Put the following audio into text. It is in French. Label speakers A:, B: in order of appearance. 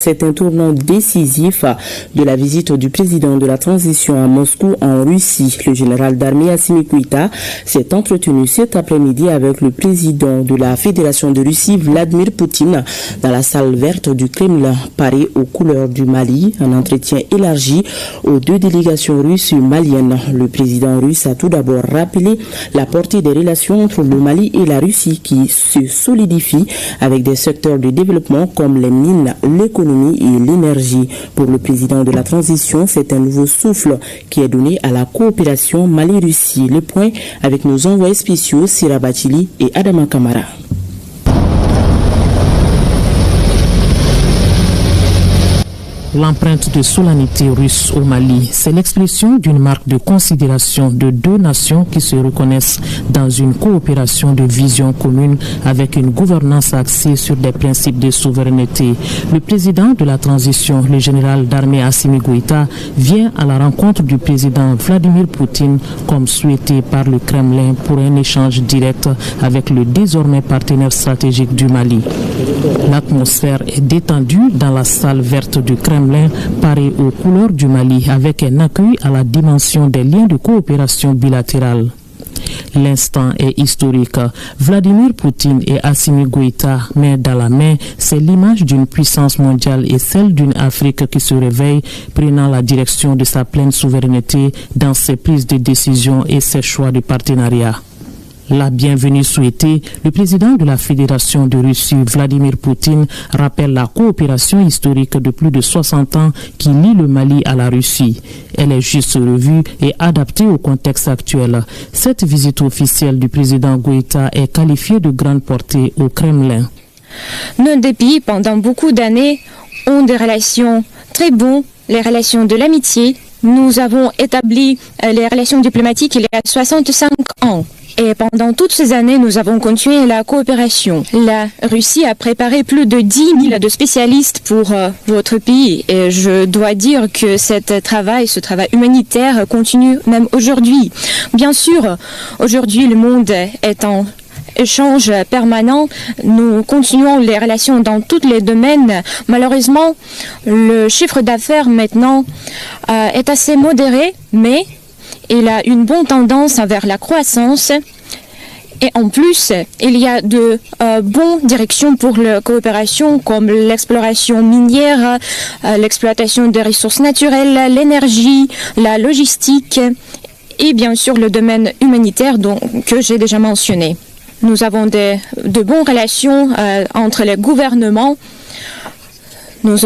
A: C'est un tournant décisif de la visite du président de la transition à Moscou en Russie. Le général d'armée Assimi Goïta s'est entretenu cet après-midi avec le président de la Fédération de Russie, Vladimir Poutine, dans la salle verte du Kremlin, parée aux couleurs du Mali. Un entretien élargi aux deux délégations russes et maliennes. Le président russe a tout d'abord rappelé la portée des relations entre le Mali et la Russie qui se solidifient avec des secteurs de développement comme les mines, l'économie et l'énergie. Pour le président de la transition, c'est un nouveau souffle qui est donné à la coopération Mali-Russie. Le point avec nos envoyés spéciaux Sira Bachili et Adama Kamara.
B: L'empreinte de solennité russe au Mali, c'est l'expression d'une marque de considération de deux nations qui se reconnaissent dans une coopération de vision commune avec une gouvernance axée sur des principes de souveraineté. Le président de la transition, le général d'armée Assimi Goïta, vient à la rencontre du président Vladimir Poutine comme souhaité par le Kremlin pour un échange direct avec le désormais partenaire stratégique du Mali. L'atmosphère est détendue dans la salle verte du Kremlin, paré aux couleurs du Mali avec un accueil à la dimension des liens de coopération bilatérale. L'instant est historique. Vladimir Poutine et Assimi Goïta, main dans la main, c'est l'image d'une puissance mondiale et celle d'une Afrique qui se réveille, prenant la direction de sa pleine souveraineté dans ses prises de décision et ses choix de partenariat. La bienvenue souhaitée, le président de la Fédération de Russie, Vladimir Poutine, rappelle la coopération historique de plus de 60 ans qui lie le Mali à la Russie. Elle est juste revue et adaptée au contexte actuel. Cette visite officielle du président Goïta est qualifiée de grande portée au Kremlin.
C: Nos deux pays, pendant beaucoup d'années, ont des relations très bonnes, les relations de l'amitié. Nous avons établi les relations diplomatiques il y a 65 ans. Et pendant toutes ces années, nous avons continué la coopération. La Russie a préparé plus de 10 000 de spécialistes pour votre pays. Et je dois dire que ce travail humanitaire continue même aujourd'hui. Bien sûr, aujourd'hui, le monde est en échange permanent. Nous continuons les relations dans tous les domaines. Malheureusement, le chiffre d'affaires maintenant est assez modéré, mais il a une bonne tendance vers la croissance. Et en plus, il y a de bonnes directions pour la coopération comme l'exploration minière, l'exploitation des ressources naturelles, l'énergie, la logistique et bien sûr le domaine humanitaire que j'ai déjà mentionné. Nous avons de bonnes relations entre les gouvernements. Nous